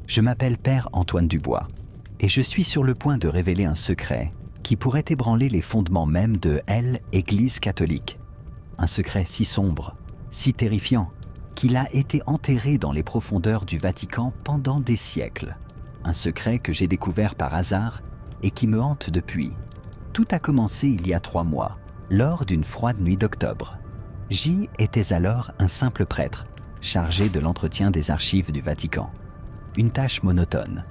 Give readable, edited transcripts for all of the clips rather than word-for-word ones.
Je m'appelle Père Antoine Dubois et je suis sur le point de révéler un secret qui pourrait ébranler les fondements même de l'Église catholique. Un secret si sombre, si terrifiant, qu'il a été enterré dans les profondeurs du Vatican pendant des siècles. Un secret que j'ai découvert par hasard et qui me hante depuis. Tout a commencé il y a 3 mois, lors d'une froide nuit d'octobre. J'y étais alors un simple prêtre, chargé de l'entretien des archives du Vatican. Une tâche monotone,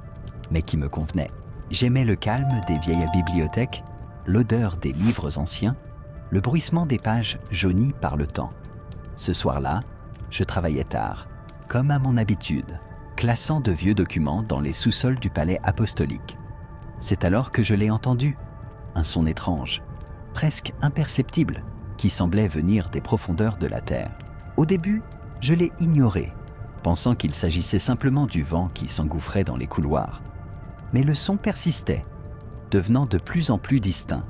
mais qui me convenait. J'aimais le calme des vieilles bibliothèques, l'odeur des livres anciens, le bruissement des pages jaunies par le temps. Ce soir-là, je travaillais tard, comme à mon habitude, classant de vieux documents dans les sous-sols du palais apostolique. C'est alors que je l'ai entendu, un son étrange, presque imperceptible, qui semblait venir des profondeurs de la terre. Au début, je l'ai ignoré, pensant qu'il s'agissait simplement du vent qui s'engouffrait dans les couloirs. Mais le son persistait, devenant de plus en plus distinct.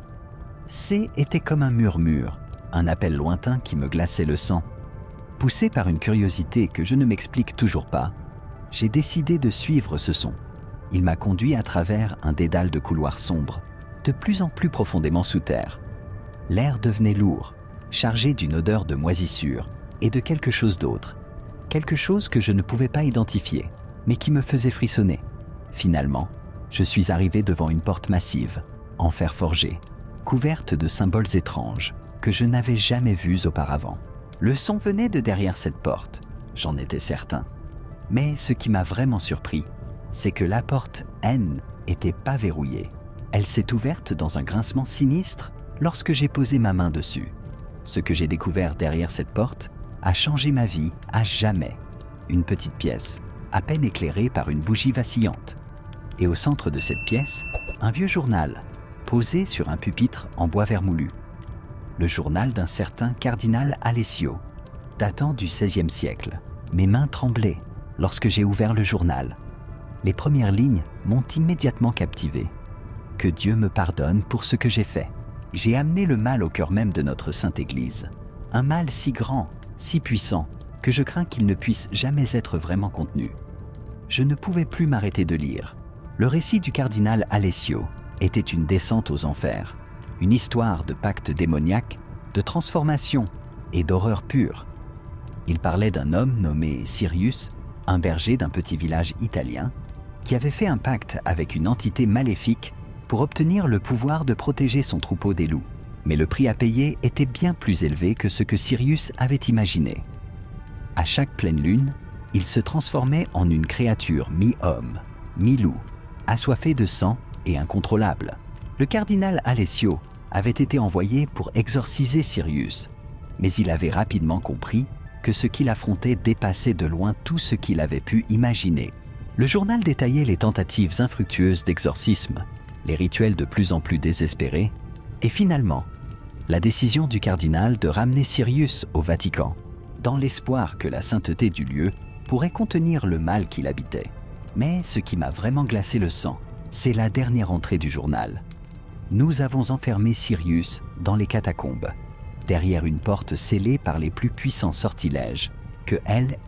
Était comme un murmure, un appel lointain qui me glaçait le sang. Poussé par une curiosité que je ne m'explique toujours pas, j'ai décidé de suivre ce son. Il m'a conduit à travers un dédale de couloirs sombres, de plus en plus profondément sous terre. L'air devenait lourd, chargé d'une odeur de moisissure et de quelque chose d'autre. Quelque chose que je ne pouvais pas identifier, mais qui me faisait frissonner. Finalement, je suis arrivé devant une porte massive, en fer forgé, couverte de symboles étranges que je n'avais jamais vus auparavant. Le son venait de derrière cette porte, j'en étais certain. Mais ce qui m'a vraiment surpris, c'est que la porte N n'était pas verrouillée. Elle s'est ouverte dans un grincement sinistre lorsque j'ai posé ma main dessus. Ce que j'ai découvert derrière cette porte a changé ma vie à jamais. Une petite pièce, à peine éclairée par une bougie vacillante. Et au centre de cette pièce, un vieux journal, posé sur un pupitre en bois vermoulu. Le journal d'un certain cardinal Alessio, datant du XVIe siècle. Mes mains tremblaient lorsque j'ai ouvert le journal. Les premières lignes m'ont immédiatement captivé. Que Dieu me pardonne pour ce que j'ai fait. J'ai amené le mal au cœur même de notre Sainte Église. Un mal si grand, si puissant, que je crains qu'il ne puisse jamais être vraiment contenu. Je ne pouvais plus m'arrêter de lire. Le récit du cardinal Alessio était une descente aux enfers, une histoire de pacte démoniaque, de transformation et d'horreur pure. Il parlait d'un homme nommé Sirius, un berger d'un petit village italien, qui avait fait un pacte avec une entité maléfique pour obtenir le pouvoir de protéger son troupeau des loups. Mais le prix à payer était bien plus élevé que ce que Sirius avait imaginé. À chaque pleine lune, il se transformait en une créature mi-homme, mi-loup, assoiffée de sang et incontrôlable. Le cardinal Alessio avait été envoyé pour exorciser Sirius, mais il avait rapidement compris que ce qu'il affrontait dépassait de loin tout ce qu'il avait pu imaginer. Le journal détaillait les tentatives infructueuses d'exorcisme, les rituels de plus en plus désespérés, et finalement, la décision du cardinal de ramener Sirius au Vatican, dans l'espoir que la sainteté du lieu pourrait contenir le mal qu'il habitait. Mais ce qui m'a vraiment glacé le sang, c'est la dernière entrée du journal. Nous avons enfermé Sirius dans les catacombes, derrière une porte scellée par les plus puissants sortilèges que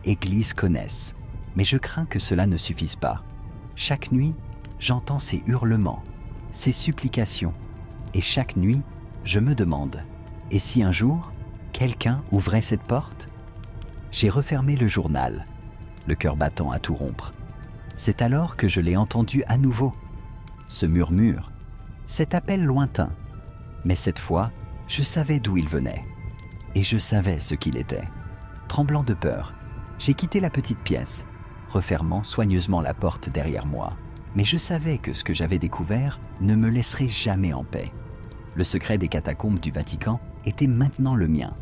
l'Église connaisse. Mais je crains que cela ne suffise pas. Chaque nuit, j'entends ses hurlements, ses supplications, et chaque nuit, je me demande, et si un jour, quelqu'un ouvrait cette porte? J'ai refermé le journal, le cœur battant à tout rompre. C'est alors que je l'ai entendu à nouveau. Ce murmure, cet appel lointain. Mais cette fois, je savais d'où il venait. Et je savais ce qu'il était. Tremblant de peur, j'ai quitté la petite pièce, refermant soigneusement la porte derrière moi. Mais je savais que ce que j'avais découvert ne me laisserait jamais en paix. Le secret des catacombes du Vatican était maintenant le mien.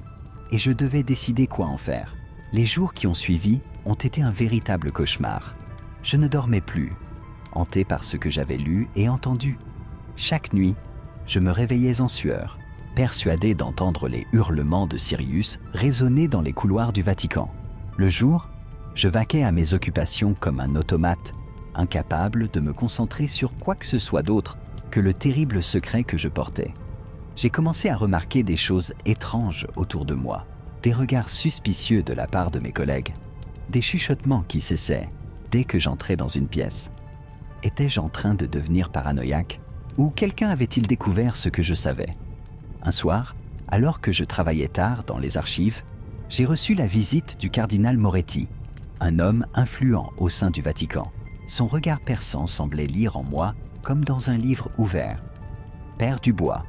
Et je devais décider quoi en faire. Les jours qui ont suivi ont été un véritable cauchemar. Je ne dormais plus, hanté par ce que j'avais lu et entendu. Chaque nuit, je me réveillais en sueur, persuadé d'entendre les hurlements de Sirius résonner dans les couloirs du Vatican. Le jour, je vaquais à mes occupations comme un automate, incapable de me concentrer sur quoi que ce soit d'autre que le terrible secret que je portais. J'ai commencé à remarquer des choses étranges autour de moi, des regards suspicieux de la part de mes collègues, des chuchotements qui cessaient, dès que j'entrais dans une pièce. Étais-je en train de devenir paranoïaque ou quelqu'un avait-il découvert ce que je savais? Un soir, alors que je travaillais tard dans les archives, j'ai reçu la visite du cardinal Moretti, un homme influent au sein du Vatican. Son regard perçant semblait lire en moi comme dans un livre ouvert. « Père Dubois »,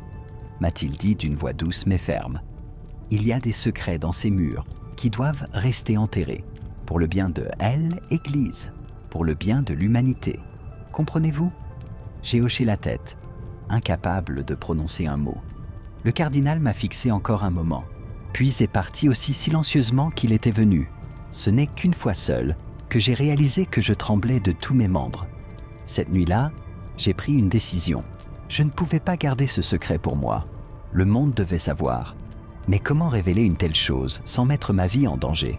m'a-t-il dit d'une voix douce mais ferme, « il y a des secrets dans ces murs qui doivent rester enterrés, pour le bien de elle, Église, pour le bien de l'humanité. Comprenez-vous » J'ai hoché la tête, incapable de prononcer un mot. Le cardinal m'a fixé encore un moment, puis est parti aussi silencieusement qu'il était venu. Ce n'est qu'une fois seul que j'ai réalisé que je tremblais de tous mes membres. Cette nuit-là, j'ai pris une décision. Je ne pouvais pas garder ce secret pour moi. Le monde devait savoir. Mais comment révéler une telle chose sans mettre ma vie en danger?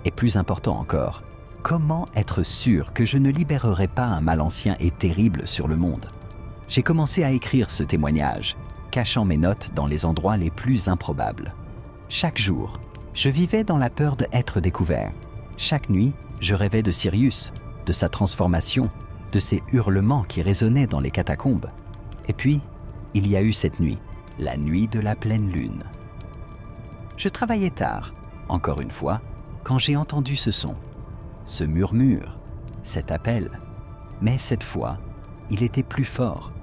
Et plus important encore, comment être sûr que je ne libérerai pas un mal ancien et terrible sur le monde? J'ai commencé à écrire ce témoignage, cachant mes notes dans les endroits les plus improbables. Chaque jour, je vivais dans la peur d'être découvert. Chaque nuit, je rêvais de Sirius, de sa transformation, de ses hurlements qui résonnaient dans les catacombes. Et puis, il y a eu cette nuit, la nuit de la pleine lune. Je travaillais tard, encore une fois, quand j'ai entendu ce son, ce murmure, cet appel. Mais cette fois, il était plus fort,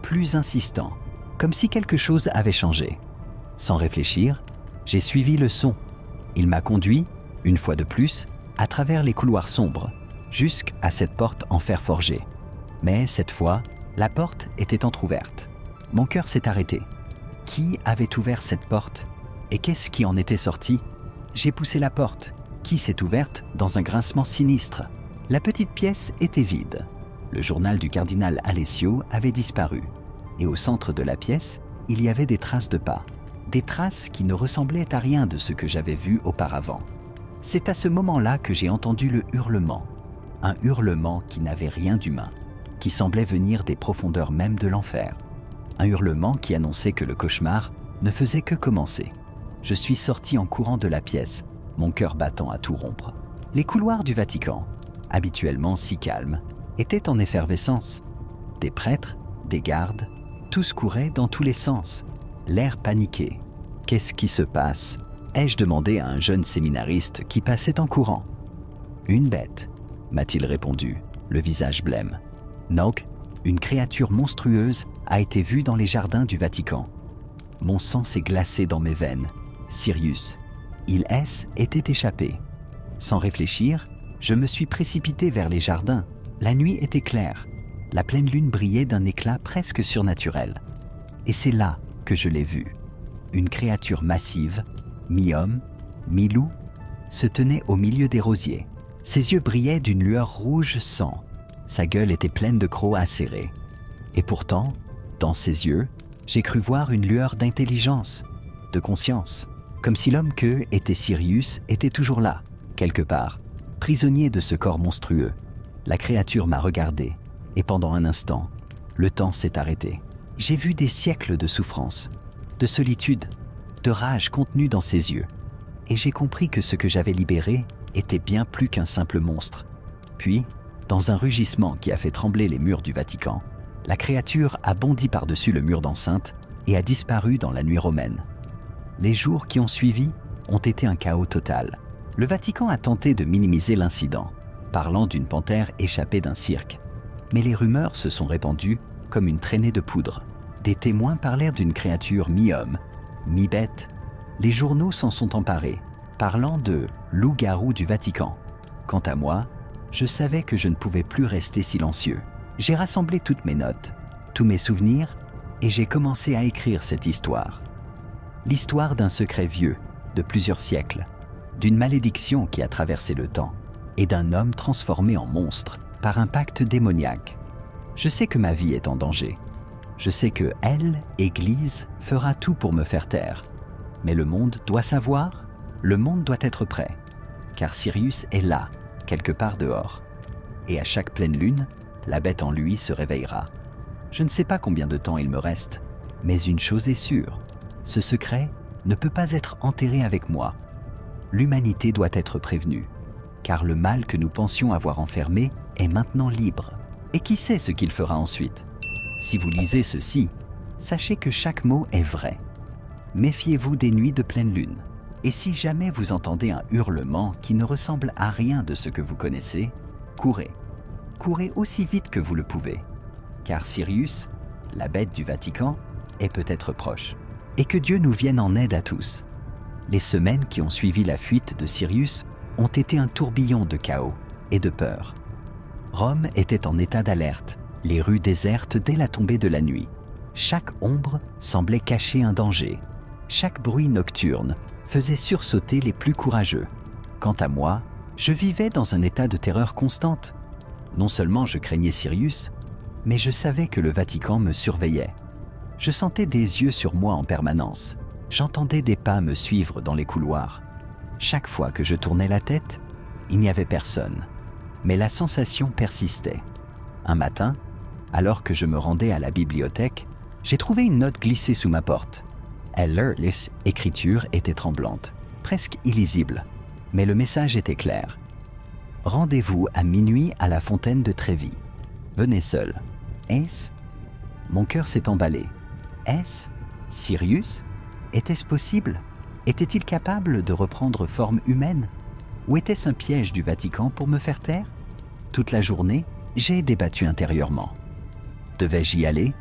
plus insistant, comme si quelque chose avait changé. Sans réfléchir, j'ai suivi le son. Il m'a conduit, une fois de plus, à travers les couloirs sombres, jusqu'à cette porte en fer forgé. Mais cette fois, la porte était entr'ouverte. Mon cœur s'est arrêté. Qui avait ouvert cette porte? Et qu'est-ce qui en était sorti? J'ai poussé la porte, qui s'est ouverte dans un grincement sinistre. La petite pièce était vide. Le journal du cardinal Alessio avait disparu. Et au centre de la pièce, il y avait des traces de pas. Des traces qui ne ressemblaient à rien de ce que j'avais vu auparavant. C'est à ce moment-là que j'ai entendu le hurlement. Un hurlement qui n'avait rien d'humain, qui semblait venir des profondeurs même de l'enfer. Un hurlement qui annonçait que le cauchemar ne faisait que commencer. Je suis sorti en courant de la pièce, mon cœur battant à tout rompre. Les couloirs du Vatican, habituellement si calmes, étaient en effervescence. Des prêtres, des gardes, tous couraient dans tous les sens, l'air paniqué. « Qu'est-ce qui se passe ?» ai-je demandé à un jeune séminariste qui passait en courant. « Une bête », m'a-t-il répondu, le visage blême. « Nog, une créature monstrueuse, a été vue dans les jardins du Vatican. » Mon sang s'est glacé dans mes veines. Sirius, il était échappé. Sans réfléchir, je me suis précipité vers les jardins. La nuit était claire. La pleine lune brillait d'un éclat presque surnaturel. Et c'est là que je l'ai vue. Une créature massive, mi-homme, mi-loup, se tenait au milieu des rosiers. Ses yeux brillaient d'une lueur rouge sang. Sa gueule était pleine de crocs acérés. Et pourtant, dans ses yeux, j'ai cru voir une lueur d'intelligence, de conscience, comme si l'homme que était Sirius était toujours là, quelque part, prisonnier de ce corps monstrueux. La créature m'a regardé, et pendant un instant, le temps s'est arrêté. J'ai vu des siècles de souffrance, de solitude, de rage contenue dans ses yeux, et j'ai compris que ce que j'avais libéré était bien plus qu'un simple monstre. Puis, dans un rugissement qui a fait trembler les murs du Vatican, la créature a bondi par-dessus le mur d'enceinte et a disparu dans la nuit romaine. Les jours qui ont suivi ont été un chaos total. Le Vatican a tenté de minimiser l'incident, parlant d'une panthère échappée d'un cirque. Mais les rumeurs se sont répandues comme une traînée de poudre. Des témoins parlèrent d'une créature mi-homme, mi-bête. Les journaux s'en sont emparés, parlant de « loup-garou du Vatican ». Quant à moi, je savais que je ne pouvais plus rester silencieux. J'ai rassemblé toutes mes notes, tous mes souvenirs, et j'ai commencé à écrire cette histoire. L'histoire d'un secret vieux, de plusieurs siècles, d'une malédiction qui a traversé le temps, et d'un homme transformé en monstre par un pacte démoniaque. Je sais que ma vie est en danger. Je sais que elle, Église, fera tout pour me faire taire. Mais le monde doit savoir, le monde doit être prêt, car Sirius est là, quelque part dehors. Et à chaque pleine lune, la bête en lui se réveillera. Je ne sais pas combien de temps il me reste, mais une chose est sûre, ce secret ne peut pas être enterré avec moi. L'humanité doit être prévenue. car le mal que nous pensions avoir enfermé est maintenant libre. Et qui sait ce qu'il fera ensuite? Si vous lisez ceci, sachez que chaque mot est vrai. Méfiez-vous des nuits de pleine lune. Et si jamais vous entendez un hurlement qui ne ressemble à rien de ce que vous connaissez, courez. Courez aussi vite que vous le pouvez, car Sirius, la bête du Vatican, est peut-être proche. Et que Dieu nous vienne en aide à tous. Les semaines qui ont suivi la fuite de Sirius ont été un tourbillon de chaos et de peur. Rome était en état d'alerte, les rues désertes dès la tombée de la nuit. Chaque ombre semblait cacher un danger. Chaque bruit nocturne faisait sursauter les plus courageux. Quant à moi, je vivais dans un état de terreur constante. Non seulement je craignais Sirius, mais je savais que le Vatican me surveillait. Je sentais des yeux sur moi en permanence. J'entendais des pas me suivre dans les couloirs. Chaque fois que je tournais la tête, il n'y avait personne. Mais la sensation persistait. Un matin, alors que je me rendais à la bibliothèque, j'ai trouvé une note glissée sous ma porte. L'écriture était tremblante, presque illisible, mais le message était clair. Rendez-vous à minuit à la fontaine de Trévi. Venez seul. Est-ce? Mon cœur s'est emballé. Est-ce Sirius? Était-ce possible? Était-il capable de reprendre forme humaine? Ou était-ce un piège du Vatican pour me faire taire? Toute la journée, j'ai débattu intérieurement. Devais-je y aller?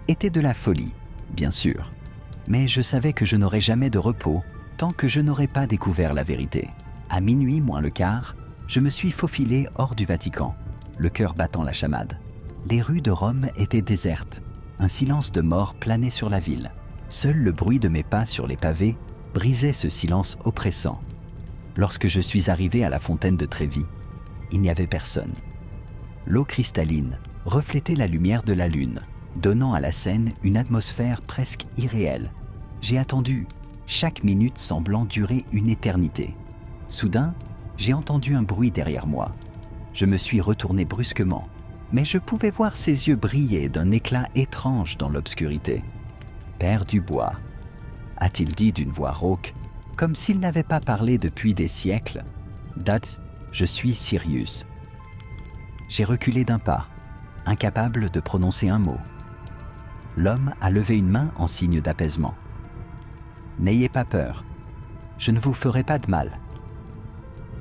Était de la folie, bien sûr. Mais je savais que je n'aurais jamais de repos tant que je n'aurais pas découvert la vérité. À minuit moins le quart, je me suis faufilé hors du Vatican, le cœur battant la chamade. Les rues de Rome étaient désertes. Un silence de mort planait sur la ville. Seul le bruit de mes pas sur les pavés brisait ce silence oppressant. Lorsque je suis arrivé à la fontaine de Trévi, il n'y avait personne. L'eau cristalline reflétait la lumière de la lune, donnant à la scène une atmosphère presque irréelle. J'ai attendu, chaque minute semblant durer une éternité. Soudain, j'ai entendu un bruit derrière moi. Je me suis retourné brusquement, mais je pouvais voir ses yeux briller d'un éclat étrange dans l'obscurité. « Père Dubois », a-t-il dit d'une voix rauque, comme s'il n'avait pas parlé depuis des siècles. « Date, je suis Sirius. » J'ai reculé d'un pas, incapable de prononcer un mot. L'homme a levé une main en signe d'apaisement. « N'ayez pas peur, je ne vous ferai pas de mal.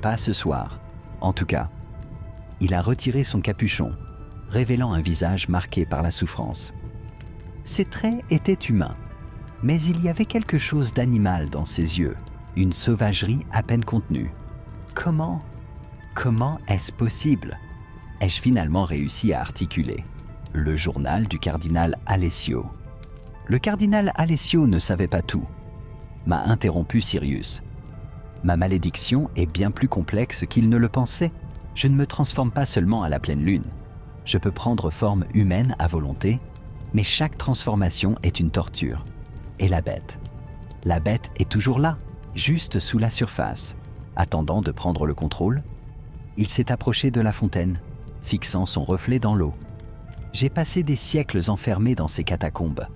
Pas ce soir, en tout cas. » Il a retiré son capuchon, révélant un visage marqué par la souffrance. Ses traits étaient humains, mais il y avait quelque chose d'animal dans ses yeux, une sauvagerie à peine contenue. Comment est-ce possible? Ai-je finalement réussi à articuler? Le journal du cardinal Alessio. Le cardinal Alessio ne savait pas tout, m'a interrompu Sirius. Ma malédiction est bien plus complexe qu'il ne le pensait. Je ne me transforme pas seulement à la pleine lune. Je peux prendre forme humaine à volonté, mais chaque transformation est une torture. Et la bête est toujours là, juste sous la surface, attendant de prendre le contrôle. Il s'est approché de la fontaine, fixant son reflet dans l'eau. J'ai passé des siècles enfermé dans ces catacombes.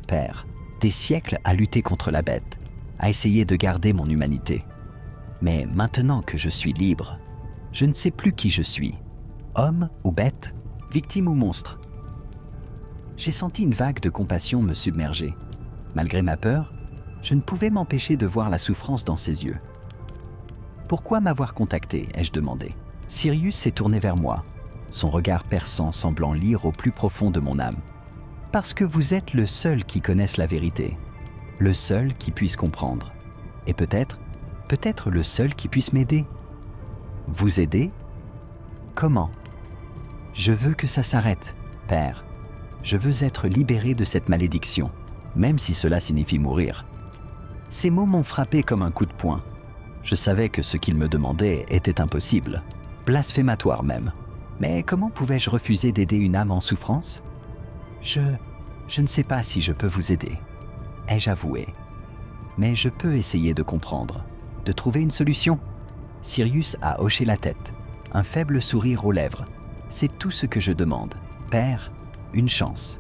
Père, des siècles à lutter contre la bête, à essayer de garder mon humanité. Mais maintenant que je suis libre, je ne sais plus qui je suis. Homme ou bête, victime ou monstre. J'ai senti une vague de compassion me submerger. Malgré ma peur, je ne pouvais m'empêcher de voir la souffrance dans ses yeux. « Pourquoi m'avoir contacté ?» ai-je demandé. Sirius s'est tourné vers moi, son regard perçant semblant lire au plus profond de mon âme. « Parce que vous êtes le seul qui connaisse la vérité, le seul qui puisse comprendre, et peut-être le seul qui puisse m'aider. » Vous aider? Comment? Je veux que ça s'arrête, Père. Je veux être libéré de cette malédiction, même si cela signifie mourir. Ces mots m'ont frappé comme un coup de poing. Je savais que ce qu'il me demandait était impossible, blasphématoire même. Mais comment pouvais-je refuser d'aider une âme en souffrance? Je ne sais pas si je peux vous aider, ai-je avoué. Mais je peux essayer de comprendre, de trouver une solution. Sirius a hoché la tête, un faible sourire aux lèvres. C'est tout ce que je demande. Père, une chance.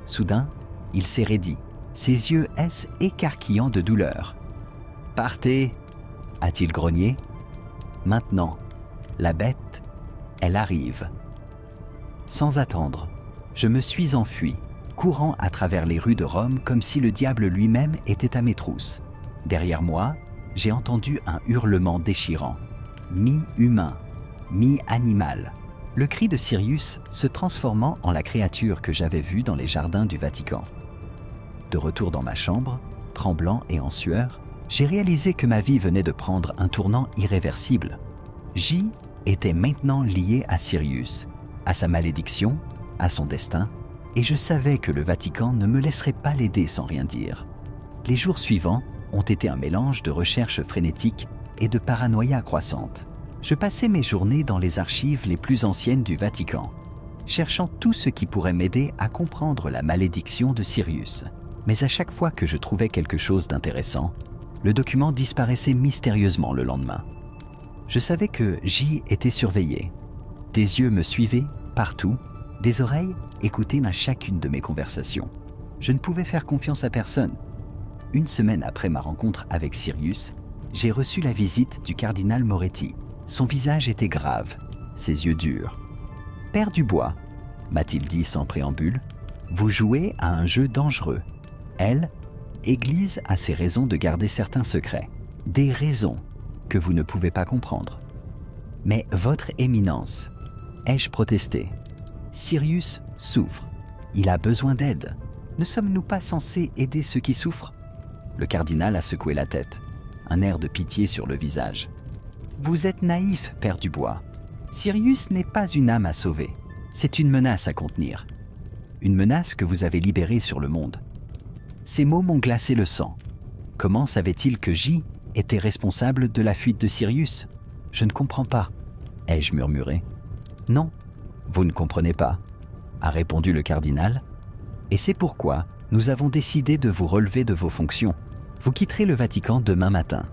Soudain, il s'est raidi, ses yeux écarquillant de douleur. « Partez !» a-t-il grogné. Maintenant, la bête, elle arrive. Sans attendre, je me suis enfui, courant à travers les rues de Rome comme si le diable lui-même était à mes trousses. Derrière moi, j'ai entendu un hurlement déchirant, mi-humain, mi-animal. Le cri de Sirius se transformant en la créature que j'avais vue dans les jardins du Vatican. De retour dans ma chambre, tremblant et en sueur, j'ai réalisé que ma vie venait de prendre un tournant irréversible. J était maintenant lié à Sirius, à sa malédiction, à son destin, et je savais que le Vatican ne me laisserait pas l'aider sans rien dire. Les jours suivants ont été un mélange de recherches frénétiques et de paranoïa croissante. Je passais mes journées dans les archives les plus anciennes du Vatican, cherchant tout ce qui pourrait m'aider à comprendre la malédiction de Sirius. Mais à chaque fois que je trouvais quelque chose d'intéressant, le document disparaissait mystérieusement le lendemain. Je savais que J était surveillé. Des yeux me suivaient partout, des oreilles écoutaient à chacune de mes conversations. Je ne pouvais faire confiance à personne. Une semaine après ma rencontre avec Sirius, j'ai reçu la visite du cardinal Moretti. Son visage était grave, ses yeux durs. « Père Dubois, m'a-t-il dit sans préambule, vous jouez à un jeu dangereux. Elle, Église a ses raisons de garder certains secrets. Des raisons que vous ne pouvez pas comprendre. Mais votre éminence, ai-je protesté, Sirius souffre. Il a besoin d'aide. Ne sommes-nous pas censés aider ceux qui souffrent ? Le cardinal a secoué la tête, un air de pitié sur le visage. Vous êtes naïf, Père Dubois. Sirius n'est pas une âme à sauver. C'est une menace à contenir. Une menace que vous avez libérée sur le monde. Ces mots m'ont glacé le sang. Comment savait-il que J était responsable de la fuite de Sirius ? Je ne comprends pas, ai-je murmuré. Non, vous ne comprenez pas, a répondu le cardinal. Et c'est pourquoi nous avons décidé de vous relever de vos fonctions. Vous quitterez le Vatican demain matin.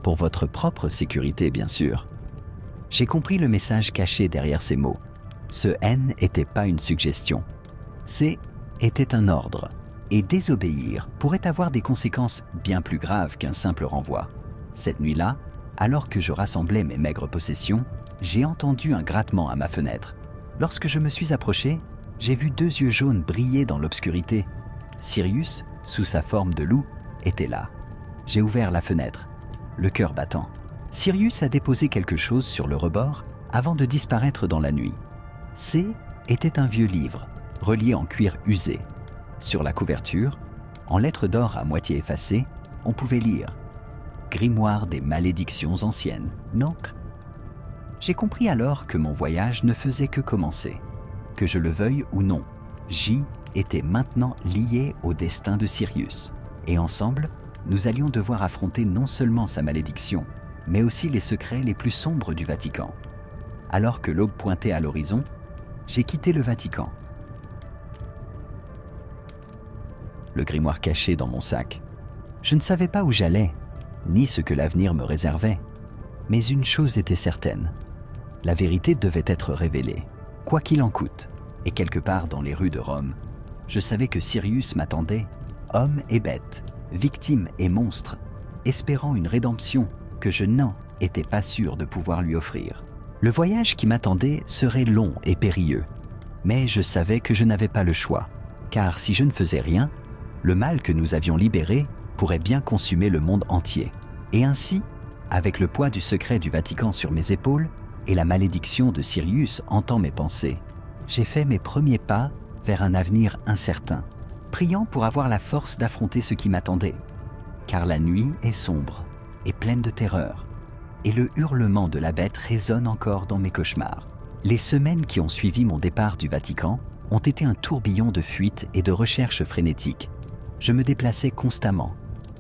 Pour votre propre sécurité, bien sûr. J'ai compris le message caché derrière ces mots. Ce N n'était pas une suggestion. C était un ordre. Et désobéir pourrait avoir des conséquences bien plus graves qu'un simple renvoi. Cette nuit-là, alors que je rassemblais mes maigres possessions, j'ai entendu un grattement à ma fenêtre. Lorsque je me suis approché, j'ai vu 2 yeux jaunes briller dans l'obscurité. Sirius, sous sa forme de loup, était là. J'ai ouvert la fenêtre, le cœur battant. Sirius a déposé quelque chose sur le rebord avant de disparaître dans la nuit. C était un vieux livre, relié en cuir usé. Sur la couverture, en lettres d'or à moitié effacées, on pouvait lire « Grimoire des malédictions anciennes, Nancre ». J'ai compris alors que mon voyage ne faisait que commencer. Que je le veuille ou non, J était maintenant lié au destin de Sirius. Et ensemble, nous allions devoir affronter non seulement sa malédiction, mais aussi les secrets les plus sombres du Vatican. Alors que l'aube pointait à l'horizon, j'ai quitté le Vatican. Le grimoire caché dans mon sac. Je ne savais pas où j'allais, ni ce que l'avenir me réservait. Mais une chose était certaine. La vérité devait être révélée, quoi qu'il en coûte. Et quelque part dans les rues de Rome, je savais que Sirius m'attendait, homme et bête, victime et monstre, espérant une rédemption que je n'en étais pas sûr de pouvoir lui offrir. Le voyage qui m'attendait serait long et périlleux, mais je savais que je n'avais pas le choix, car si je ne faisais rien, le mal que nous avions libéré pourrait bien consumer le monde entier. Et ainsi, avec le poids du secret du Vatican sur mes épaules et la malédiction de Sirius hantant mes pensées, j'ai fait mes premiers pas vers un avenir incertain, priant pour avoir la force d'affronter ce qui m'attendait. Car la nuit est sombre et pleine de terreur, et le hurlement de la bête résonne encore dans mes cauchemars. Les semaines qui ont suivi mon départ du Vatican ont été un tourbillon de fuites et de recherches frénétiques. Je me déplaçais constamment,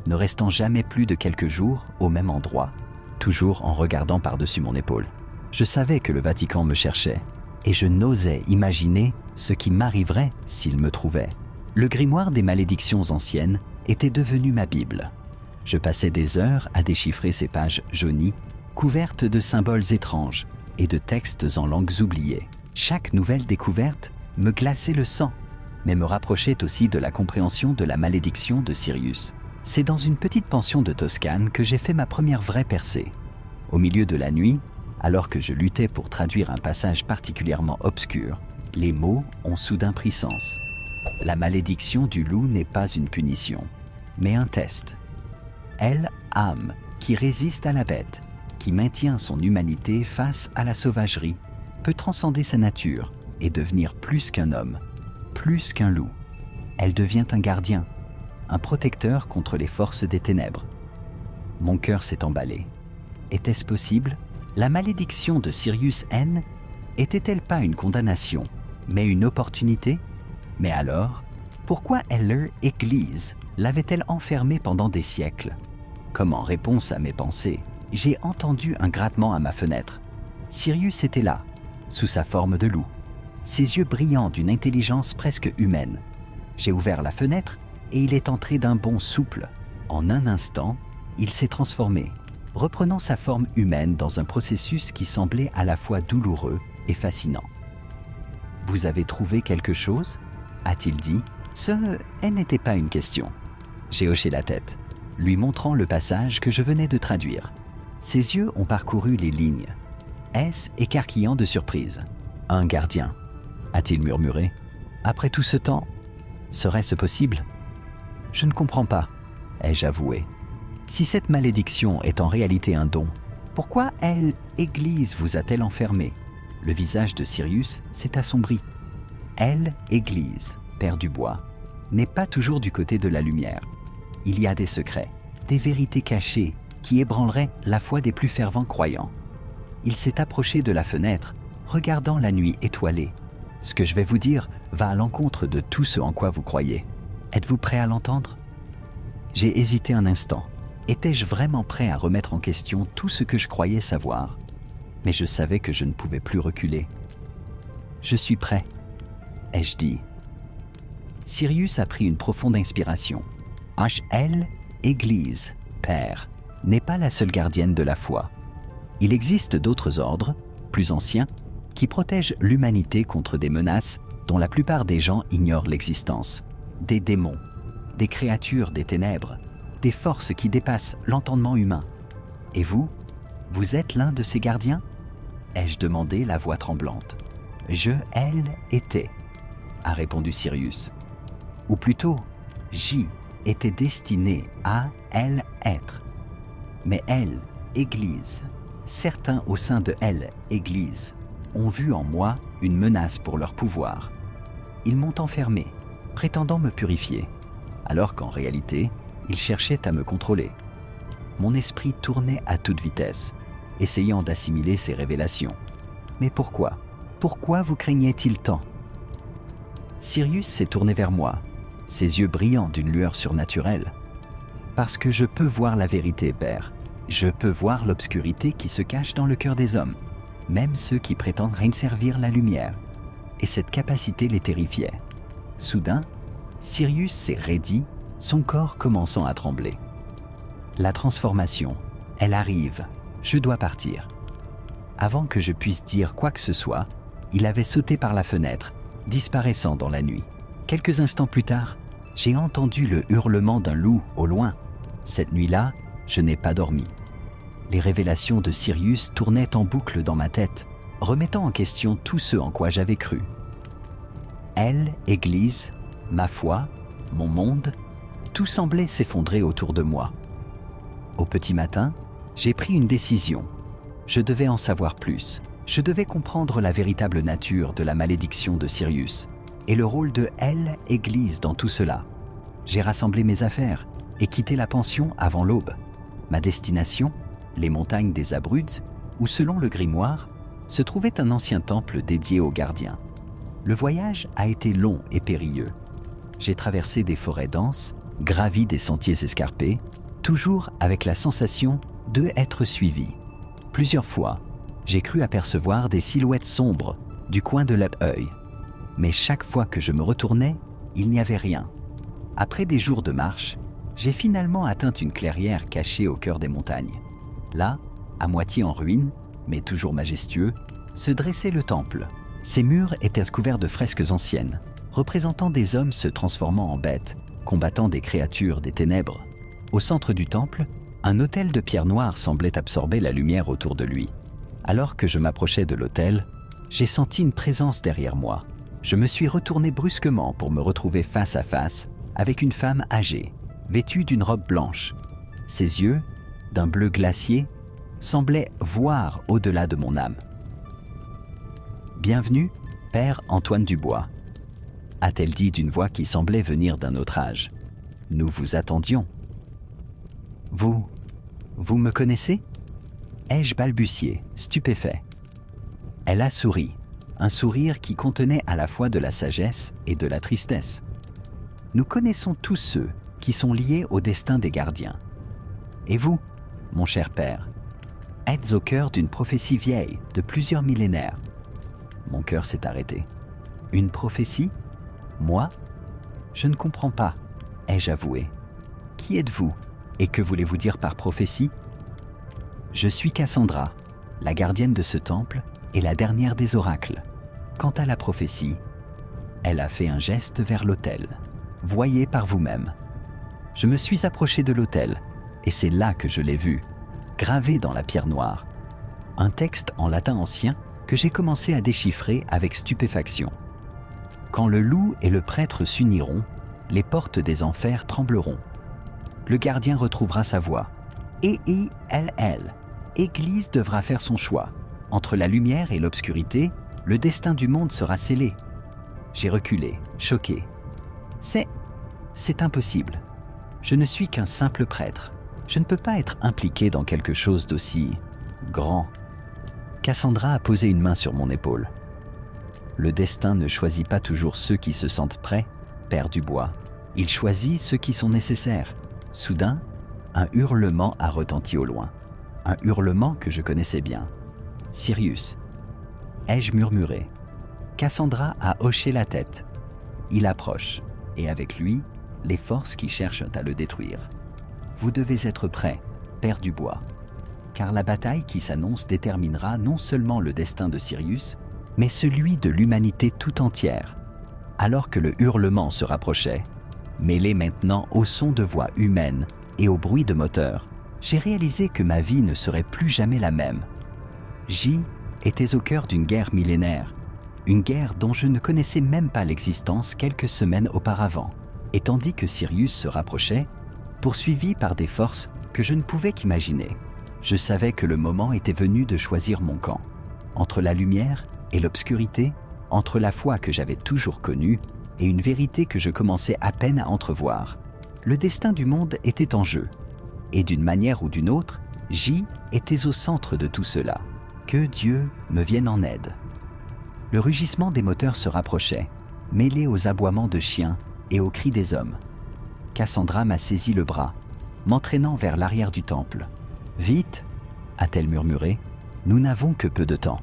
ne restant jamais plus de quelques jours au même endroit, toujours en regardant par-dessus mon épaule. Je savais que le Vatican me cherchait, et je n'osais imaginer ce qui m'arriverait s'il me trouvait. Le grimoire des malédictions anciennes était devenu ma Bible. Je passais des heures à déchiffrer ces pages jaunies, couvertes de symboles étranges et de textes en langues oubliées. Chaque nouvelle découverte me glaçait le sang, mais me rapprochait aussi de la compréhension de la malédiction de Sirius. C'est dans une petite pension de Toscane que j'ai fait ma première vraie percée. Au milieu de la nuit, alors que je luttais pour traduire un passage particulièrement obscur, les mots ont soudain pris sens. La malédiction du loup n'est pas une punition, mais un test. Elle, âme, qui résiste à la bête, qui maintient son humanité face à la sauvagerie, peut transcender sa nature et devenir plus qu'un homme, plus qu'un loup. Elle devient un gardien, un protecteur contre les forces des ténèbres. Mon cœur s'est emballé. Était-ce possible? La malédiction de Sirius N était-elle pas une condamnation, mais une opportunité? Mais alors, pourquoi Heller Église l'avait-elle enfermé pendant des siècles? Comme en réponse à mes pensées, j'ai entendu un grattement à ma fenêtre. Sirius était là, sous sa forme de loup, ses yeux brillants d'une intelligence presque humaine. J'ai ouvert la fenêtre et il est entré d'un bond souple. En un instant, il s'est transformé, reprenant sa forme humaine dans un processus qui semblait à la fois douloureux et fascinant. « Vous avez trouvé quelque chose ?» a-t-il dit. Ce n'était pas une question. J'ai hoché la tête, lui montrant le passage que je venais de traduire. Ses yeux ont parcouru les lignes. Est-ce écarquillant de surprise? « Un gardien », a-t-il murmuré. « Après tout ce temps, serait-ce possible ?»« Je ne comprends pas », ai-je avoué. Si cette malédiction est en réalité un don, pourquoi elle, Église, vous a-t-elle enfermé? Le visage de Sirius s'est assombri. Elle, Église, Père du bois, n'est pas toujours du côté de la lumière. Il y a des secrets, des vérités cachées qui ébranleraient la foi des plus fervents croyants. Il s'est approché de la fenêtre, regardant la nuit étoilée. Ce que je vais vous dire va à l'encontre de tout ce en quoi vous croyez. Êtes-vous prêt à l'entendre? J'ai hésité un instant. Étais-je vraiment prêt à remettre en question tout ce que je croyais savoir? Mais je savais que je ne pouvais plus reculer. « Je suis prêt », ai-je dit. Sirius a pris une profonde inspiration. HL, Église, Père, n'est pas la seule gardienne de la foi. Il existe d'autres ordres, plus anciens, qui protègent l'humanité contre des menaces dont la plupart des gens ignorent l'existence. Des démons, des créatures des ténèbres, des forces qui dépassent l'entendement humain. Et vous, vous êtes l'un de ces gardiens? Ai-je demandé, la voix tremblante. Elle, étais, a répondu Sirius. Ou plutôt, j'y étais destiné à elle être. Mais elle, Église, certains au sein de elle, Église, ont vu en moi une menace pour leur pouvoir. Ils m'ont enfermé, prétendant me purifier, alors qu'en réalité, ils cherchaient à me contrôler. Mon esprit tournait à toute vitesse, essayant d'assimiler ces révélations. Mais pourquoi? Pourquoi vous craignait-il tant? Sirius s'est tourné vers moi, ses yeux brillants d'une lueur surnaturelle. Parce que je peux voir la vérité, Père. Je peux voir l'obscurité qui se cache dans le cœur des hommes, même ceux qui prétendent servir la lumière. Et cette capacité les terrifiait. Soudain, Sirius s'est raidi, son corps commençant à trembler. La transformation, elle arrive, je dois partir. Avant que je puisse dire quoi que ce soit, il avait sauté par la fenêtre, disparaissant dans la nuit. Quelques instants plus tard, j'ai entendu le hurlement d'un loup au loin. Cette nuit-là, je n'ai pas dormi. Les révélations de Sirius tournaient en boucle dans ma tête, remettant en question tout ce en quoi j'avais cru. Elle, Église, ma foi, mon monde, tout semblait s'effondrer autour de moi. Au petit matin, j'ai pris une décision. Je devais en savoir plus. Je devais comprendre la véritable nature de la malédiction de Sirius et le rôle de elle, Église, dans tout cela. J'ai rassemblé mes affaires et quitté la pension avant l'aube. Ma destination, les montagnes des Abruzzes, où selon le grimoire, se trouvait un ancien temple dédié aux gardiens. Le voyage a été long et périlleux. J'ai traversé des forêts denses, gravi des sentiers escarpés, toujours avec la sensation de être suivi. Plusieurs fois, j'ai cru apercevoir des silhouettes sombres du coin de l'œil. Mais chaque fois que je me retournais, il n'y avait rien. Après des jours de marche, j'ai finalement atteint une clairière cachée au cœur des montagnes. Là, à moitié en ruine, mais toujours majestueux, se dressait le temple. Ses murs étaient couverts de fresques anciennes, représentant des hommes se transformant en bêtes, combattant des créatures des ténèbres. Au centre du temple, Un autel de pierre noire semblait absorber la lumière autour de lui. Alors que je m'approchais de l'autel, j'ai senti une présence derrière moi. Je me suis retourné brusquement pour me retrouver face à face avec une femme âgée, vêtue d'une robe blanche. Ses yeux, d'un bleu glacier, semblaient voir au-delà de mon âme. « Bienvenue, Père Antoine Dubois », a-t-elle dit d'une voix qui semblait venir d'un autre âge. « Nous vous attendions. »« Vous me connaissez ?» ai-je balbutié, stupéfait. Elle a souri, un sourire qui contenait à la fois de la sagesse et de la tristesse. Nous connaissons tous ceux qui sont liés au destin des gardiens. Et vous, mon cher père, êtes au cœur d'une prophétie vieille de plusieurs millénaires. Mon cœur s'est arrêté. Une prophétie ? Moi ? Je ne comprends pas, ai-je avoué. Qui êtes-vous et que voulez-vous dire par prophétie ? Je suis Cassandra, la gardienne de ce temple et la dernière des oracles. Quant à la prophétie, elle a fait un geste vers l'autel. Voyez par vous-même. Je me suis approché de l'autel et c'est là que je l'ai vu, gravé dans la pierre noire. Un texte en latin ancien que j'ai commencé à déchiffrer avec stupéfaction. Quand le loup et le prêtre s'uniront, les portes des enfers trembleront. Le gardien retrouvera sa voix. E-I-L-L. Église devra faire son choix. Entre la lumière et l'obscurité, le destin du monde sera scellé. J'ai reculé, choqué. C'est impossible. Je ne suis qu'un simple prêtre. Je ne peux pas être impliqué dans quelque chose d'aussi grand. Cassandra a posé une main sur mon épaule. Le destin ne choisit pas toujours ceux qui se sentent prêts, Père Dubois. Il choisit ceux qui sont nécessaires. Soudain, un hurlement a retenti au loin. Un hurlement que je connaissais bien. Sirius. Ai-je murmuré. Cassandra a hoché la tête. Il approche, et avec lui, les forces qui cherchent à le détruire. Vous devez être prêt, Père Dubois, car la bataille qui s'annonce déterminera non seulement le destin de Sirius, mais celui de l'humanité tout entière. Alors que le hurlement se rapprochait, mêlé maintenant au son de voix humaines et au bruit de moteurs, j'ai réalisé que ma vie ne serait plus jamais la même. J'y étais au cœur d'une guerre millénaire, une guerre dont je ne connaissais même pas l'existence quelques semaines auparavant. Et tandis que Sirius se rapprochait, poursuivi par des forces que je ne pouvais qu'imaginer, je savais que le moment était venu de choisir mon camp. Entre la lumière et l'obscurité, entre la foi que j'avais toujours connue et une vérité que je commençais à peine à entrevoir, le destin du monde était en jeu. Et d'une manière ou d'une autre, j'y étais au centre de tout cela. Que Dieu me vienne en aide. Le rugissement des moteurs se rapprochait, mêlé aux aboiements de chiens et aux cris des hommes. Cassandra m'a saisi le bras, m'entraînant vers l'arrière du temple. « Vite !» a-t-elle murmuré. « Nous n'avons que peu de temps. »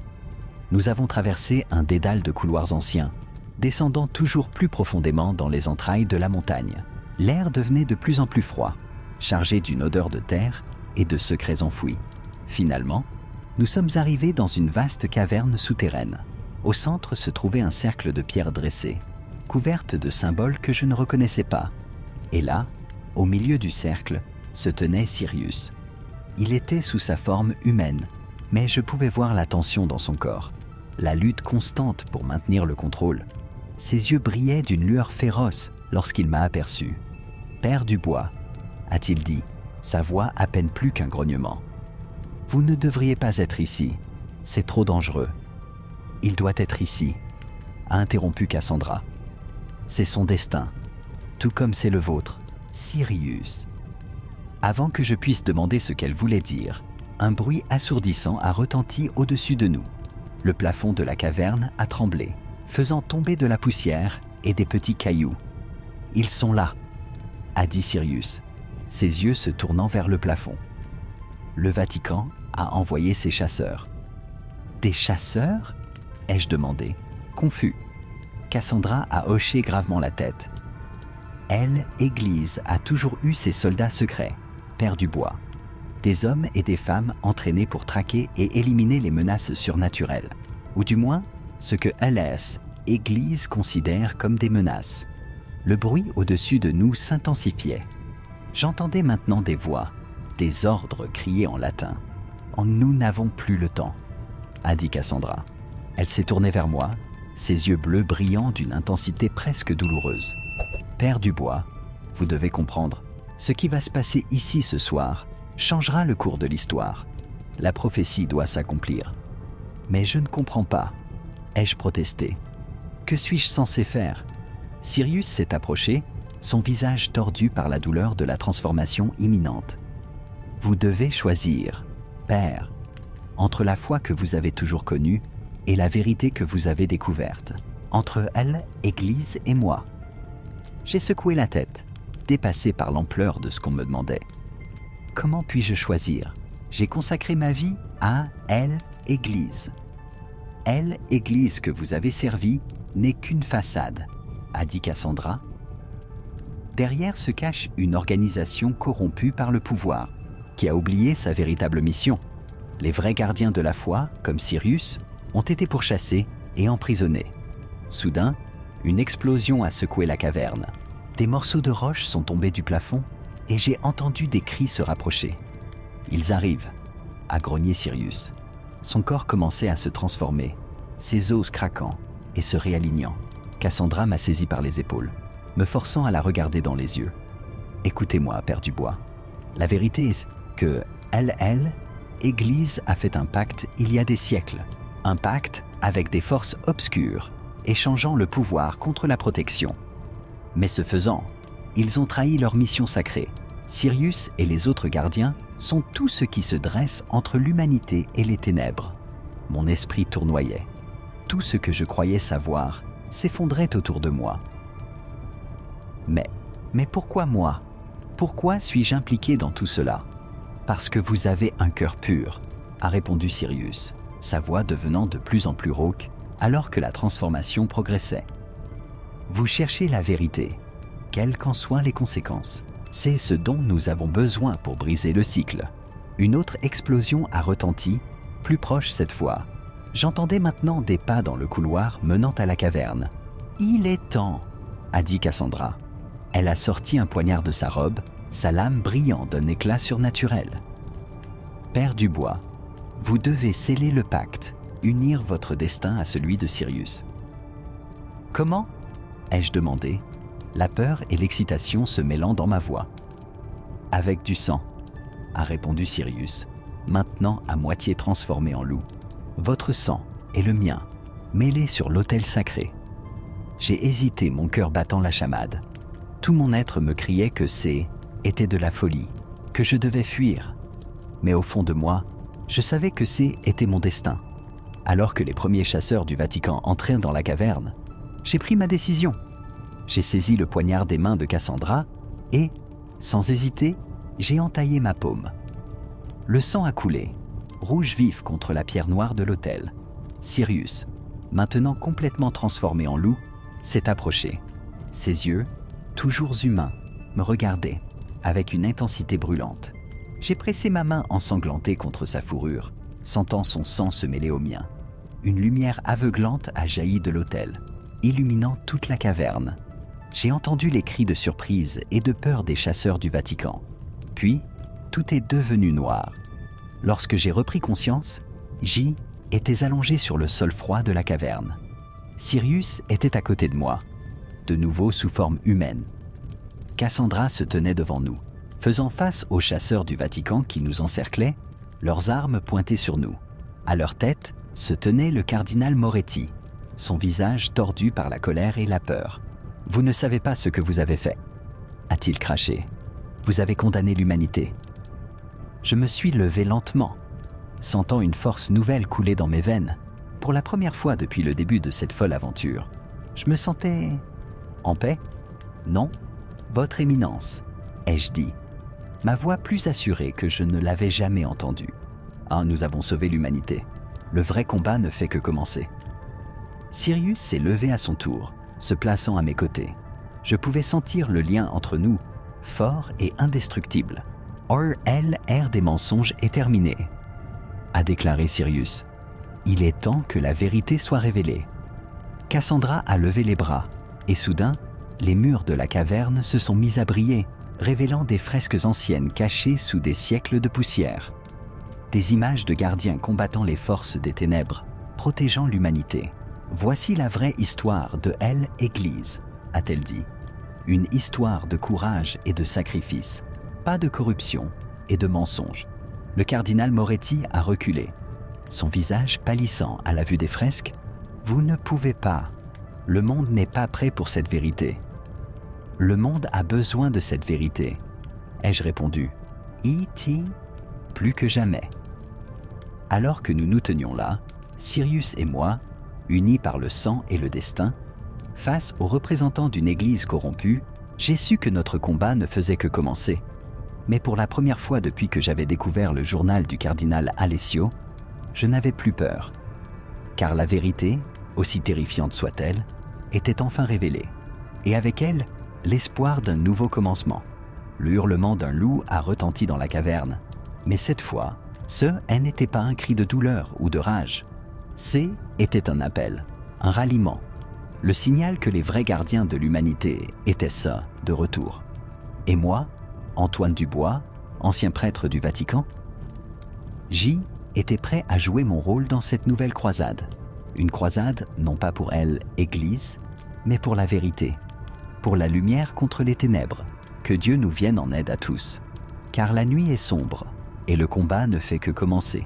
Nous avons traversé un dédale de couloirs anciens, descendant toujours plus profondément dans les entrailles de la montagne. L'air devenait de plus en plus froid, chargé d'une odeur de terre et de secrets enfouis. Finalement, nous sommes arrivés dans une vaste caverne souterraine. Au centre se trouvait un cercle de pierres dressées, couverte de symboles que je ne reconnaissais pas. Et là, au milieu du cercle, se tenait Sirius. Il était sous sa forme humaine, mais je pouvais voir la tension dans son corps, la lutte constante pour maintenir le contrôle. Ses yeux brillaient d'une lueur féroce lorsqu'il m'a aperçu. « Père Dubois », a-t-il dit, sa voix à peine plus qu'un grognement. « Vous ne devriez pas être ici, c'est trop dangereux. »« Il doit être ici », a interrompu Cassandra. « C'est son destin, tout comme c'est le vôtre, Sirius. » Avant que je puisse demander ce qu'elle voulait dire, un bruit assourdissant a retenti au-dessus de nous. Le plafond de la caverne a tremblé, faisant tomber de la poussière et des petits cailloux. « Ils sont là », a dit Sirius, ses yeux se tournant vers le plafond. Le Vatican a envoyé ses chasseurs. « Des chasseurs ?» ai-je demandé, confus. Cassandra a hoché gravement la tête. « Elle, Église, a toujours eu ses soldats secrets, Père Dubois. Des hommes et des femmes entraînés pour traquer et éliminer les menaces surnaturelles, ou du moins ce que LS, Église, considère comme des menaces. » Le bruit au-dessus de nous s'intensifiait. J'entendais maintenant des voix des ordres criés en latin. « Nous n'avons plus le temps », a dit Cassandra. Elle s'est tournée vers moi, ses yeux bleus brillant d'une intensité presque douloureuse. « Père Dubois, vous devez comprendre, ce qui va se passer ici ce soir changera le cours de l'histoire. La prophétie doit s'accomplir. » « Mais je ne comprends pas, » ai-je protesté. « Que suis-je censé faire ?» Sirius s'est approché, son visage tordu par la douleur de la transformation imminente. « Vous devez choisir, Père, entre la foi que vous avez toujours connue et la vérité que vous avez découverte, entre elle, Église et moi. » J'ai secoué la tête, dépassé par l'ampleur de ce qu'on me demandait. Comment puis-je choisir? J'ai consacré ma vie à elle, Église. Elle, Église que vous avez servie, n'est qu'une façade, a dit Cassandra. Derrière se cache une organisation corrompue par le pouvoir, qui a oublié sa véritable mission. Les vrais gardiens de la foi, comme Sirius, ont été pourchassés et emprisonnés. Soudain, une explosion a secoué la caverne. Des morceaux de roche sont tombés du plafond et j'ai entendu des cris se rapprocher. « Ils arrivent », a grogné Sirius. Son corps commençait à se transformer, ses os craquant et se réalignant. Cassandra m'a saisi par les épaules, me forçant à la regarder dans les yeux. « Écoutez-moi, Père Dubois. La vérité est que elle, Église a fait un pacte il y a des siècles. Un pacte avec des forces obscures, échangeant le pouvoir contre la protection. Mais ce faisant, ils ont trahi leur mission sacrée. Sirius et les autres gardiens sont tout ce qui se dresse entre l'humanité et les ténèbres. » Mon esprit tournoyait. Tout ce que je croyais savoir s'effondrait autour de moi. Mais pourquoi moi? Pourquoi suis-je impliqué dans tout cela? Parce que vous avez un cœur pur, a répondu Sirius, sa voix devenant de plus en plus rauque alors que la transformation progressait. Vous cherchez la vérité, quelles qu'en soient les conséquences. C'est ce dont nous avons besoin pour briser le cycle. Une autre explosion a retenti, plus proche cette fois. J'entendais maintenant des pas dans le couloir menant à la caverne. « Il est temps !» a dit Cassandra. Elle a sorti un poignard de sa robe, sa lame brillant d'un éclat surnaturel. « Père Dubois, vous devez sceller le pacte, unir votre destin à celui de Sirius. »« Comment ?» ai-je demandé, la peur et l'excitation se mêlant dans ma voix. « Avec du sang, » a répondu Sirius, maintenant à moitié transformé en loup. « Votre sang et le mien, mêlés sur l'autel sacré. » J'ai hésité, mon cœur battant la chamade. Tout mon être me criait que était de la folie, que je devais fuir. Mais au fond de moi, je savais que était mon destin. Alors que les premiers chasseurs du Vatican entraient dans la caverne, j'ai pris ma décision. J'ai saisi le poignard des mains de Cassandra et, sans hésiter, j'ai entaillé ma paume. Le sang a coulé, rouge vif contre la pierre noire de l'autel. Sirius, maintenant complètement transformé en loup, s'est approché. Ses yeux, toujours humains, me regardaient avec une intensité brûlante. J'ai pressé ma main ensanglantée contre sa fourrure, sentant son sang se mêler au mien. Une lumière aveuglante a jailli de l'autel, illuminant toute la caverne. J'ai entendu les cris de surprise et de peur des chasseurs du Vatican. Puis, tout est devenu noir. Lorsque j'ai repris conscience, J était allongé sur le sol froid de la caverne. Sirius était à côté de moi, de nouveau sous forme humaine. Cassandra se tenait devant nous, faisant face aux chasseurs du Vatican qui nous encerclaient, leurs armes pointées sur nous. À leur tête se tenait le cardinal Moretti, son visage tordu par la colère et la peur. « Vous ne savez pas ce que vous avez fait » a-t-il craché. « Vous avez condamné l'humanité. » Je me suis levé lentement, sentant une force nouvelle couler dans mes veines. Pour la première fois depuis le début de cette folle aventure, je me sentais en paix. « Non, votre éminence » ai-je dit, ma voix plus assurée que je ne l'avais jamais entendue. « Ah, nous avons sauvé l'humanité. Le vrai combat ne fait que commencer. » Sirius s'est levé à son tour, se plaçant à mes côtés. Je pouvais sentir le lien entre nous, fort et indestructible. « Or, l'ère des mensonges est terminée », a déclaré Sirius. « Il est temps que la vérité soit révélée. » Cassandra a levé les bras, et soudain, les murs de la caverne se sont mis à briller, révélant des fresques anciennes cachées sous des siècles de poussière. Des images de gardiens combattant les forces des ténèbres, protégeant l'humanité. Voici la vraie histoire de Église, a-t-elle dit. Une histoire de courage et de sacrifice, pas de corruption et de mensonges. Le cardinal Moretti a reculé, son visage pâlissant à la vue des fresques. Vous ne pouvez pas. Le monde n'est pas prêt pour cette vérité. Le monde a besoin de cette vérité, ai-je répondu. E.T. Plus que jamais. Alors que nous nous tenions là, Sirius et moi, unis par le sang et le destin, face aux représentants d'une église corrompue, j'ai su que notre combat ne faisait que commencer. Mais pour la première fois depuis que j'avais découvert le journal du cardinal Alessio, je n'avais plus peur. Car la vérité, aussi terrifiante soit-elle, était enfin révélée. Et avec elle, l'espoir d'un nouveau commencement. Le hurlement d'un loup a retenti dans la caverne. Mais cette fois, ce n'était pas un cri de douleur ou de rage. Était un appel, un ralliement. Le signal que les vrais gardiens de l'humanité étaient ça, de retour. Et moi, Antoine Dubois, ancien prêtre du Vatican, J était prêt à jouer mon rôle dans cette nouvelle croisade. Une croisade non pas pour Église, mais pour la vérité, pour la lumière contre les ténèbres. Que Dieu nous vienne en aide à tous. Car la nuit est sombre et le combat ne fait que commencer.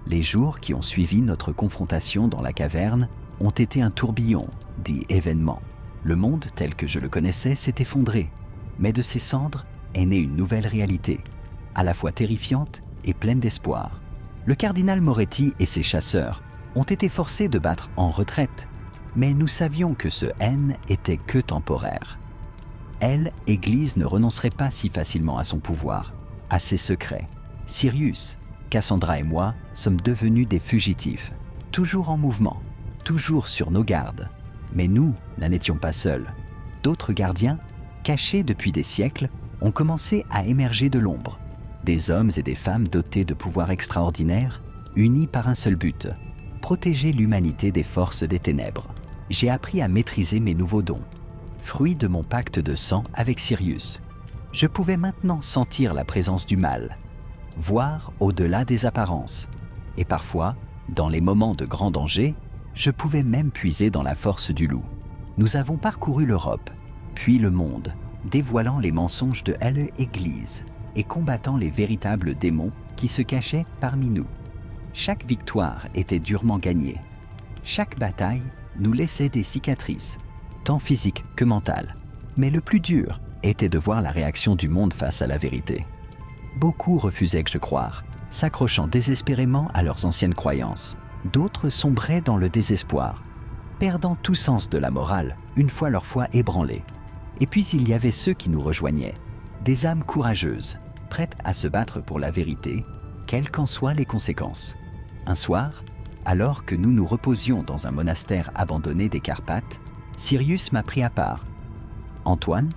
Les jours qui ont suivi notre confrontation dans la caverne ont été un tourbillon d'événements. Le monde tel que je le connaissais s'est effondré, mais de ces cendres est née une nouvelle réalité, à la fois terrifiante et pleine d'espoir. Le cardinal Moretti et ses chasseurs ont été forcés de battre en retraite, mais nous savions que ce était que temporaire. Église ne renoncerait pas si facilement à son pouvoir, à ses secrets. Sirius, Cassandra et moi sommes devenus des fugitifs, toujours en mouvement, toujours sur nos gardes. Mais nous n'étions pas seuls. D'autres gardiens, cachés depuis des siècles, ont commencé à émerger de l'ombre. Des hommes et des femmes dotés de pouvoirs extraordinaires, unis par un seul but, protéger l'humanité des forces des ténèbres. J'ai appris à maîtriser mes nouveaux dons, fruit de mon pacte de sang avec Sirius. Je pouvais maintenant sentir la présence du mal, voir au-delà des apparences. Et parfois, dans les moments de grand danger, je pouvais même puiser dans la force du loup. Nous avons parcouru l'Europe, puis le monde, dévoilant les mensonges de Église et combattant les véritables démons qui se cachaient parmi nous. Chaque victoire était durement gagnée. Chaque bataille nous laissait des cicatrices, tant physiques que mentales. Mais le plus dur était de voir la réaction du monde face à la vérité. Beaucoup refusaient que je croire, s'accrochant désespérément à leurs anciennes croyances. D'autres sombraient dans le désespoir, perdant tout sens de la morale une fois leur foi ébranlée. Et puis il y avait ceux qui nous rejoignaient, des âmes courageuses, prêtes à se battre pour la vérité, quelles qu'en soient les conséquences. Un soir, alors que nous nous reposions dans un monastère abandonné des Carpates, Sirius m'a pris à part. « Antoine »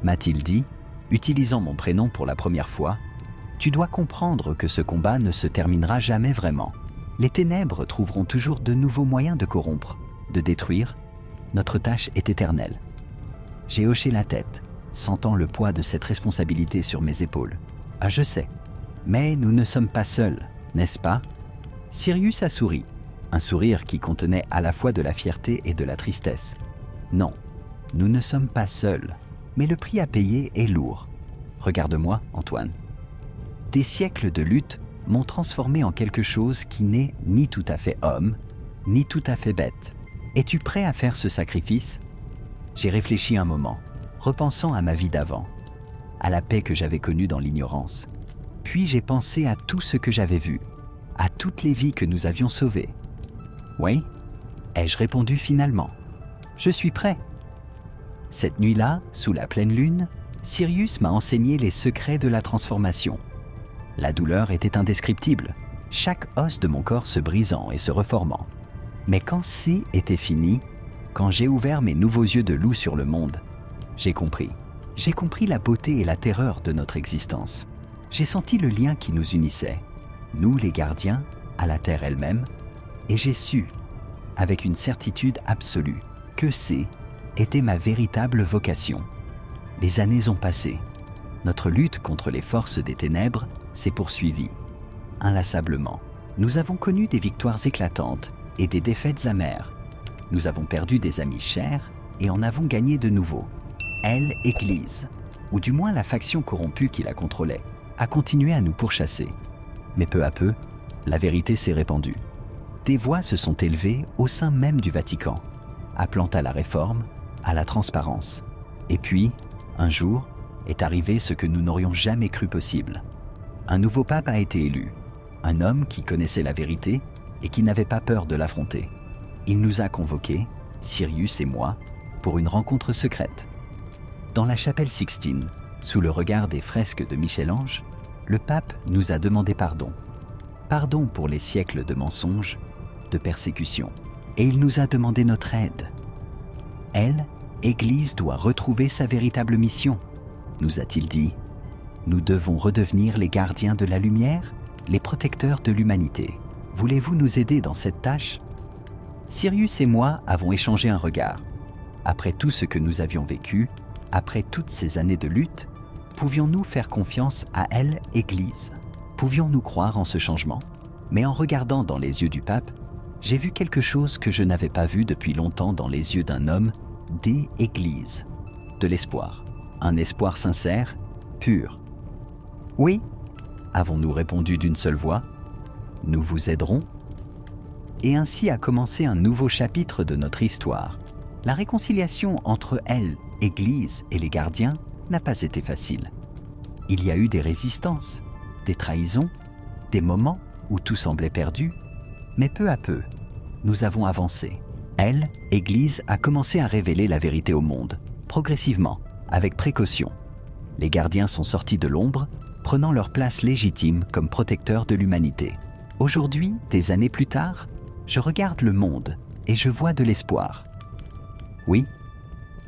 m'a-t-il dit, utilisant mon prénom pour la première fois, « tu dois comprendre que ce combat ne se terminera jamais vraiment. Les ténèbres trouveront toujours de nouveaux moyens de corrompre, de détruire. Notre tâche est éternelle. » J'ai hoché la tête, sentant le poids de cette responsabilité sur mes épaules. « Ah, je sais. Mais nous ne sommes pas seuls, n'est-ce pas ?» Sirius a souri, un sourire qui contenait à la fois de la fierté et de la tristesse. « Non, nous ne sommes pas seuls, mais le prix à payer est lourd. Regarde-moi, Antoine. Des siècles de lutte m'ont transformé en quelque chose qui n'est ni tout à fait homme, ni tout à fait bête. Es-tu prêt à faire ce sacrifice ?» J'ai réfléchi un moment, repensant à ma vie d'avant, à la paix que j'avais connue dans l'ignorance. Puis j'ai pensé à tout ce que j'avais vu, à toutes les vies que nous avions sauvées. « Oui » ai-je répondu finalement. « Je suis prêt. » Cette nuit-là, sous la pleine lune, Sirius m'a enseigné les secrets de la transformation. La douleur était indescriptible, chaque os de mon corps se brisant et se reformant. Mais quand était fini, quand j'ai ouvert mes nouveaux yeux de loup sur le monde, j'ai compris. J'ai compris la beauté et la terreur de notre existence. J'ai senti le lien qui nous unissait, nous les gardiens, à la terre elle-même, et j'ai su, avec une certitude absolue, que était ma véritable vocation. Les années ont passé, Notre lutte contre les forces des ténèbres s'est poursuivie. Inlassablement, nous avons connu des victoires éclatantes et des défaites amères. Nous avons perdu des amis chers et en avons gagné de nouveaux. Elle, Église, ou du moins la faction corrompue qui la contrôlait, a continué à nous pourchasser. Mais peu à peu, la vérité s'est répandue. Des voix se sont élevées au sein même du Vatican, appelant à la réforme, à la transparence. Et puis, un jour, est arrivé ce que nous n'aurions jamais cru possible. Un nouveau pape a été élu, un homme qui connaissait la vérité et qui n'avait pas peur de l'affronter. Il nous a convoqués, Sirius et moi, pour une rencontre secrète. Dans la chapelle Sixtine, sous le regard des fresques de Michel-Ange, le pape nous a demandé pardon. Pardon pour les siècles de mensonges, de persécutions. Et il nous a demandé notre aide. Elle, Église, doit retrouver sa véritable mission, nous a-t-il dit. Nous devons redevenir les gardiens de la lumière, les protecteurs de l'humanité. Voulez-vous nous aider dans cette tâche ? Sirius et moi avons échangé un regard. Après tout ce que nous avions vécu, après toutes ces années de lutte, pouvions-nous faire confiance à elle, Église ? Pouvions-nous croire en ce changement ? Mais en regardant dans les yeux du pape, j'ai vu quelque chose que je n'avais pas vu depuis longtemps dans les yeux d'un homme des Églises. De l'espoir. Un espoir sincère, pur. Oui, avons-nous répondu d'une seule voix. Nous vous aiderons. Et ainsi a commencé un nouveau chapitre de notre histoire. La réconciliation entre elle, Église, et les gardiens n'a pas été facile. Il y a eu des résistances, des trahisons, des moments où tout semblait perdu, mais peu à peu, nous avons avancé. Elle, Église, a commencé à révéler la vérité au monde, progressivement, avec précaution. Les gardiens sont sortis de l'ombre, prenant leur place légitime comme protecteurs de l'humanité. Aujourd'hui, des années plus tard, je regarde le monde et je vois de l'espoir. Oui,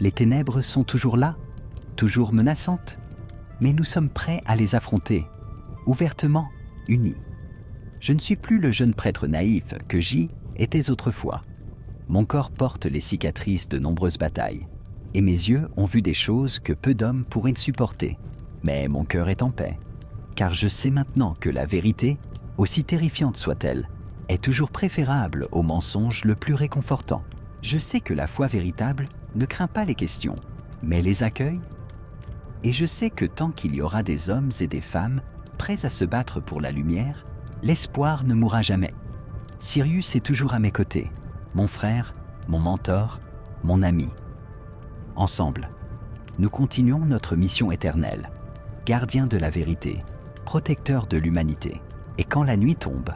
les ténèbres sont toujours là, toujours menaçantes, mais nous sommes prêts à les affronter, ouvertement, unis. Je ne suis plus le jeune prêtre naïf que j'y étais autrefois. Mon corps porte les cicatrices de nombreuses batailles, et mes yeux ont vu des choses que peu d'hommes pourraient supporter. Mais mon cœur est en paix, car je sais maintenant que la vérité, aussi terrifiante soit-elle, est toujours préférable au mensonge le plus réconfortant. Je sais que la foi véritable ne craint pas les questions, mais les accueille. Et je sais que tant qu'il y aura des hommes et des femmes prêts à se battre pour la lumière, l'espoir ne mourra jamais. Sirius est toujours à mes côtés, mon frère, mon mentor, mon ami. Ensemble, nous continuons notre mission éternelle, gardiens de la vérité, protecteurs de l'humanité. Et quand la nuit tombe,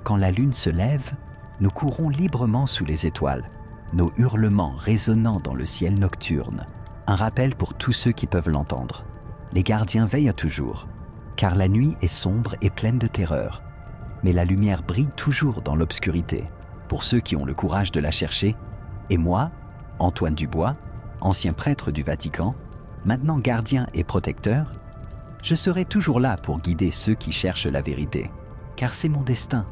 quand la lune se lève, nous courons librement sous les étoiles, nos hurlements résonnant dans le ciel nocturne. Un rappel pour tous ceux qui peuvent l'entendre. Les gardiens veillent toujours, car la nuit est sombre et pleine de terreur. Mais la lumière brille toujours dans l'obscurité, pour ceux qui ont le courage de la chercher. Et moi, Antoine Dubois, ancien prêtre du Vatican, maintenant gardien et protecteur, je serai toujours là pour guider ceux qui cherchent la vérité. Car c'est mon destin,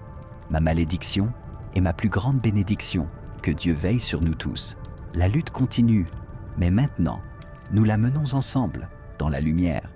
ma malédiction et ma plus grande bénédiction, que Dieu veille sur nous tous. La lutte continue, mais maintenant, nous la menons ensemble, dans la lumière.